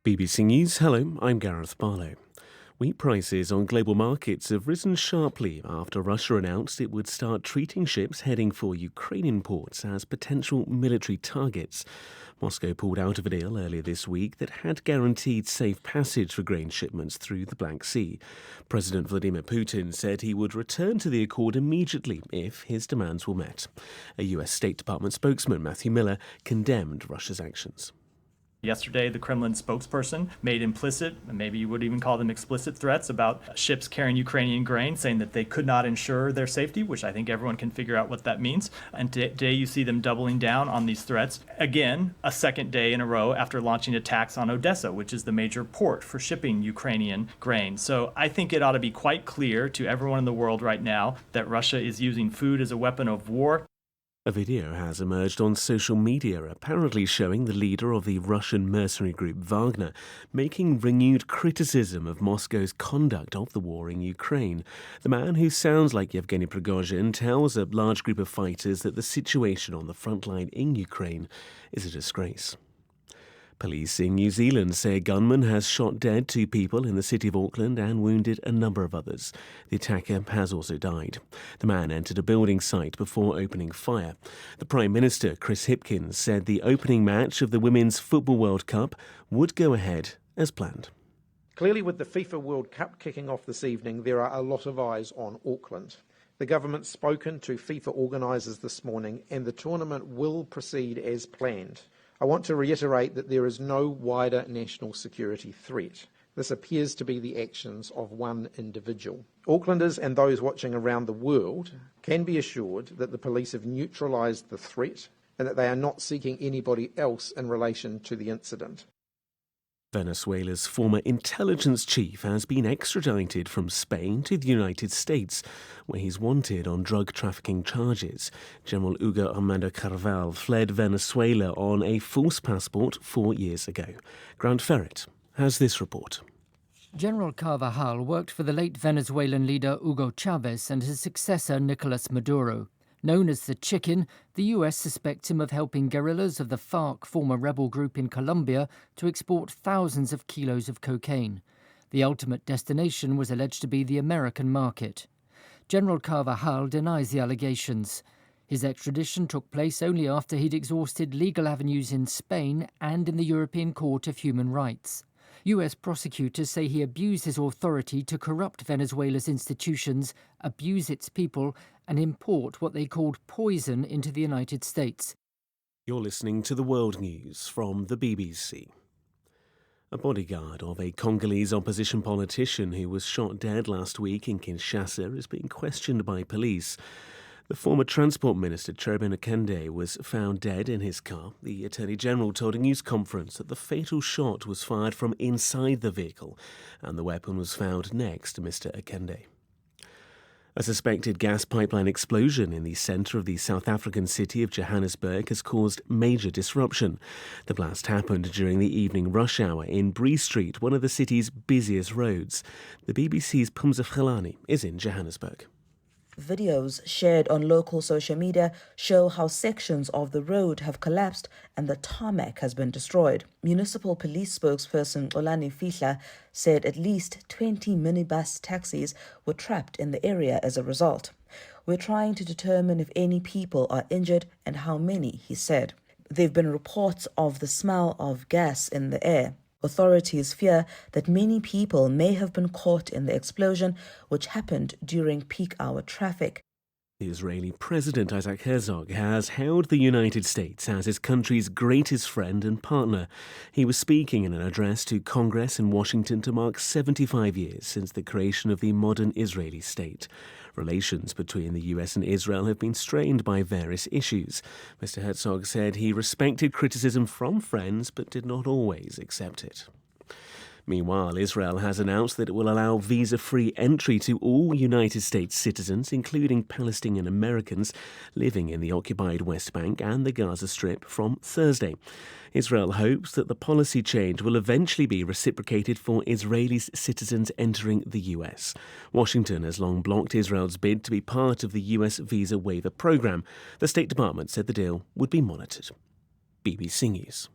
BBC News, hello, I'm Gareth Barlow. Wheat prices on global markets have risen sharply after Russia announced it would start treating ships heading for Ukrainian ports as potential military targets. Moscow pulled out of a deal earlier this week that had guaranteed safe passage for grain shipments through the Black Sea. President Vladimir Putin said he would return to the accord immediately if his demands were met. A US State Department spokesman, Matthew Miller, condemned Russia's actions. Yesterday, the Kremlin spokesperson made implicit, and maybe you would even call them explicit, threats about ships carrying Ukrainian grain, saying that they could not ensure their safety, which I think everyone can figure out what that means. And today you see them doubling down on these threats. Again, a second day in a row after launching attacks on Odessa, which is the major port for shipping Ukrainian grain. So I think it ought to be quite clear to everyone in the world right now that Russia is using food as a weapon of war. A video has emerged on social media apparently showing the leader of the Russian mercenary group Wagner making renewed criticism of Moscow's conduct of the war in Ukraine. The man, who sounds like Yevgeny Prigozhin, tells a large group of fighters that the situation on the front line in Ukraine is a disgrace. Police in New Zealand say a gunman has shot dead 2 people in the city of Auckland and wounded a number of others. The attacker has also died. The man entered a building site before opening fire. The Prime Minister, Chris Hipkins, said the opening match of the Women's Football World Cup would go ahead as planned. Clearly, with the FIFA World Cup kicking off this evening, there are a lot of eyes on Auckland. The government's spoken to FIFA organisers this morning, and the tournament will proceed as planned. I want to reiterate that there is no wider national security threat. This appears to be the actions of one individual. Aucklanders and those watching around the world can be assured that the police have neutralised the threat and that they are not seeking anybody else in relation to the incident. Venezuela's former intelligence chief has been extradited from Spain to the United States, where he's wanted on drug trafficking charges. General Hugo Armando Carvajal fled Venezuela on a false passport 4 years ago. Grant Ferret has this report. General Carvajal worked for the late Venezuelan leader Hugo Chavez and his successor Nicolas Maduro. Known as the Chicken, the US suspects him of helping guerrillas of the FARC, former rebel group in Colombia, to export thousands of kilos of cocaine. The ultimate destination was alleged to be the American market. General Carvajal denies the allegations. His extradition took place only after he'd exhausted legal avenues in Spain and in the European Court of Human Rights. US prosecutors say he abused his authority to corrupt Venezuela's institutions, abuse its people, and import what they called poison into the United States. You're listening to the World News from the BBC. A bodyguard of a Congolese opposition politician who was shot dead last week in Kinshasa is being questioned by police. The former Transport Minister, Cherubin Akende, was found dead in his car. The Attorney General told a news conference that the fatal shot was fired from inside the vehicle and the weapon was found next to Mr. Akende. A suspected gas pipeline explosion in the centre of the South African city of Johannesburg has caused major disruption. The blast happened during the evening rush hour in Bree Street, one of the city's busiest roads. The BBC's Pumza Khelani is in Johannesburg. Videos shared on local social media show how sections of the road have collapsed and the tarmac has been destroyed. Municipal police spokesperson Olani Fihla said at least 20 minibus taxis were trapped in the area as a result. "We're trying to determine if any people are injured and how many," he said. There have been reports of the smell of gas in the air. Authorities fear that many people may have been caught in the explosion, which happened during peak hour traffic. The Israeli President Isaac Herzog has hailed the United States as his country's greatest friend and partner. He was speaking in an address to Congress in Washington to mark 75 years since the creation of the modern Israeli state. Relations between the US and Israel have been strained by various issues. Mr. Herzog said he respected criticism from friends but did not always accept it. Meanwhile, Israel has announced that it will allow visa-free entry to all United States citizens, including Palestinian Americans living in the occupied West Bank and the Gaza Strip, from Thursday. Israel hopes that the policy change will eventually be reciprocated for Israeli citizens entering the US. Washington has long blocked Israel's bid to be part of the US visa waiver program. The State Department said the deal would be monitored. BBC News.